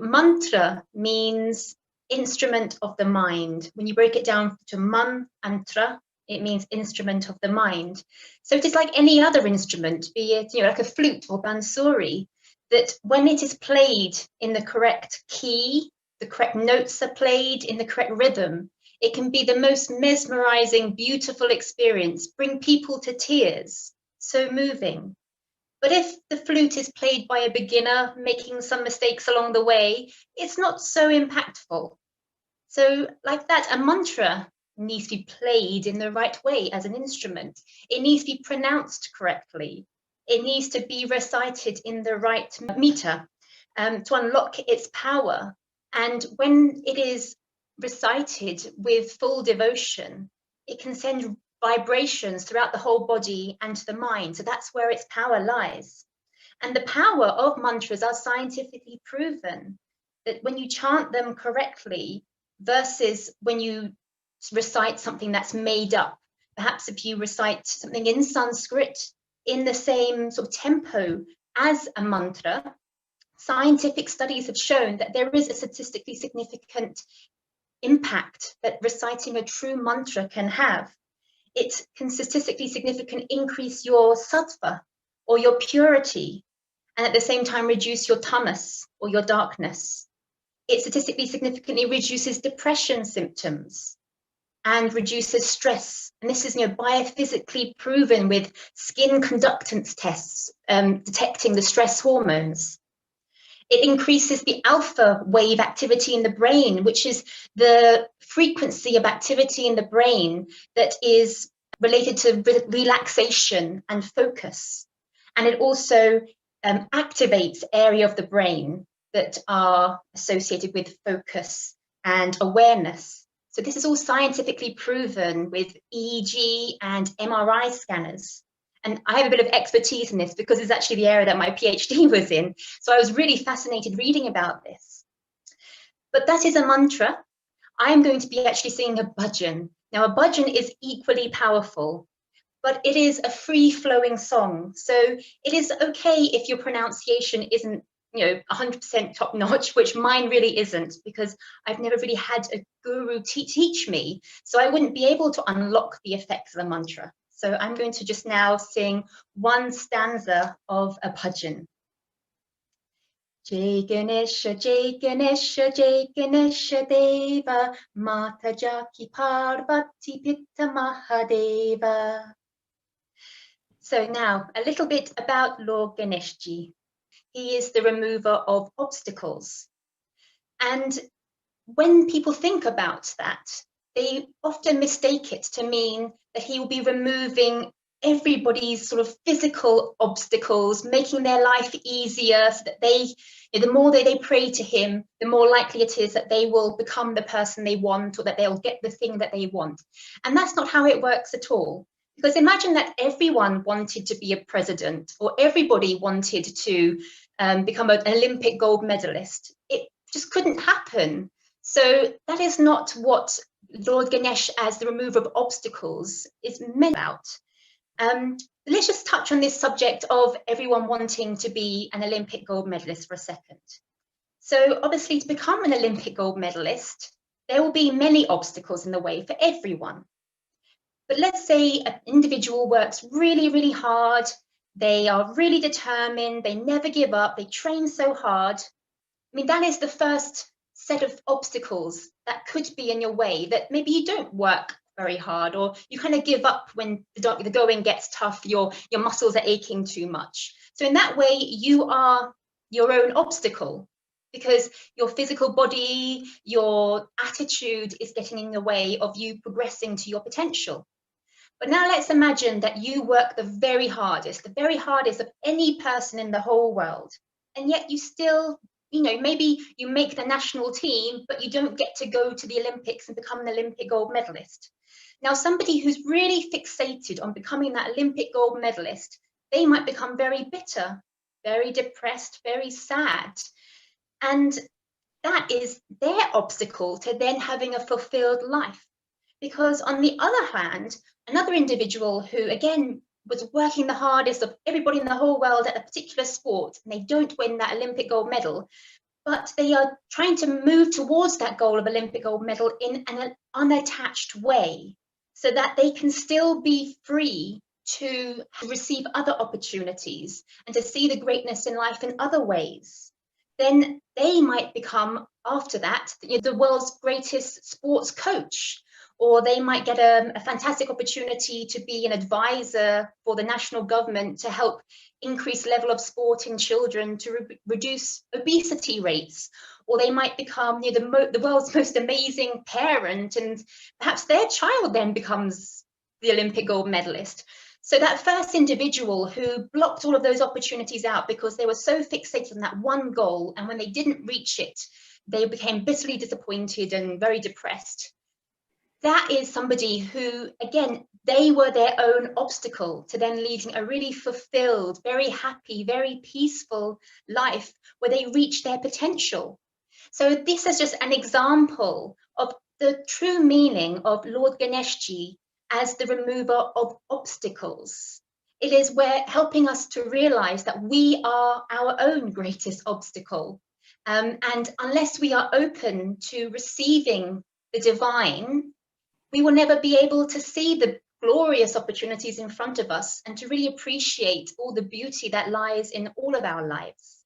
mantra means instrument of the mind. When you break it down to man and tra, it means instrument of the mind. So it is like any other instrument, be it like a flute or bansuri, that when it is played in the correct key, the correct notes are played in the correct rhythm, it can be the most mesmerizing, beautiful experience, bring people to tears, so moving. But if the flute is played by a beginner, making some mistakes along the way, it's not so impactful. So like that, a mantra needs to be played in the right way as an instrument. It needs to be pronounced correctly. It needs to be recited in the right meter to unlock its power. And when it is recited with full devotion, it can send vibrations throughout the whole body and the mind. So that's where its power lies. And the power of mantras are scientifically proven, that when you chant them correctly versus when you recite something that's made up, perhaps if you recite something in Sanskrit in the same sort of tempo as a mantra, scientific studies have shown that there is a statistically significant impact that reciting a true mantra can have. It can statistically significantly increase your sattva or your purity, and at the same time reduce your tamas or your darkness. It statistically significantly reduces depression symptoms and reduces stress. And this is biophysically proven with skin conductance tests detecting the stress hormones. It increases the alpha wave activity in the brain, which is the frequency of activity in the brain that is related to relaxation and focus. And it also activates area of the brain that are associated with focus and awareness. So this is all scientifically proven with EEG and MRI scanners. And I have a bit of expertise in this because it's actually the area that my PhD was in. So I was really fascinated reading about this. But that is a mantra. I'm going to be actually singing a bhajan. Now, a bhajan is equally powerful, but it is a free-flowing song. So it is okay if your pronunciation isn't 100% top-notch, which mine really isn't, because I've never really had a guru teach me. So I wouldn't be able to unlock the effects of a mantra. So I'm going to just now sing one stanza of a bhajan. Jai Ganesha, Jai Ganesha, Jai Ganesha Deva, Mata Jaki Parvati Pitta Mahadeva. So now a little bit about Lord Ganeshji. He is the remover of obstacles. And when people think about that, they often mistake it to mean that he will be removing everybody's sort of physical obstacles, making their life easier so that the more they pray to him, the more likely it is that they will become the person they want or that they'll get the thing that they want. And that's not how it works at all. Because imagine that everyone wanted to be a president or everybody wanted to become an Olympic gold medalist. It just couldn't happen. So that is not what Lord Ganesh, as the remover of obstacles, is meant about. Let's just touch on this subject of everyone wanting to be an Olympic gold medalist for a second. So obviously, to become an Olympic gold medalist, there will be many obstacles in the way for everyone. But let's say an individual works really, really hard. They are really determined. They never give up. They train so hard. I mean, that is the first set of obstacles that could be in your way, that maybe you don't work very hard, or you kind of give up when the going gets tough, your muscles are aching too much. So in that way, you are your own obstacle, because your physical body, your attitude is getting in the way of you progressing to your potential. But now let's imagine that you work the very hardest of any person in the whole world, and yet you still, maybe you make the national team, but you don't get to go to the Olympics and become an Olympic gold medalist. Now, somebody who's really fixated on becoming that Olympic gold medalist, they might become very bitter, very depressed, very sad. And that is their obstacle to then having a fulfilled life. Because on the other hand, another individual who, again, was working the hardest of everybody in the whole world at a particular sport, and they don't win that Olympic gold medal, but they are trying to move towards that goal of Olympic gold medal in an unattached way, so that they can still be free to receive other opportunities and to see the greatness in life in other ways. Then they might become, after that, the world's greatest sports coach, or they might get a fantastic opportunity to be an advisor for the national government to help increase level of sport in children to reduce obesity rates, or they might become the world's most amazing parent, and perhaps their child then becomes the Olympic gold medalist. So that first individual who blocked all of those opportunities out because they were so fixated on that one goal, and when they didn't reach it, they became bitterly disappointed and very depressed. That is somebody who, again, they were their own obstacle to then leading a really fulfilled, very happy, very peaceful life where they reach their potential. So this is just an example of the true meaning of Lord Ganeshji as the remover of obstacles. It is where helping us to realize that we are our own greatest obstacle. And unless we are open to receiving the divine, we will never be able to see the glorious opportunities in front of us and to really appreciate all the beauty that lies in all of our lives.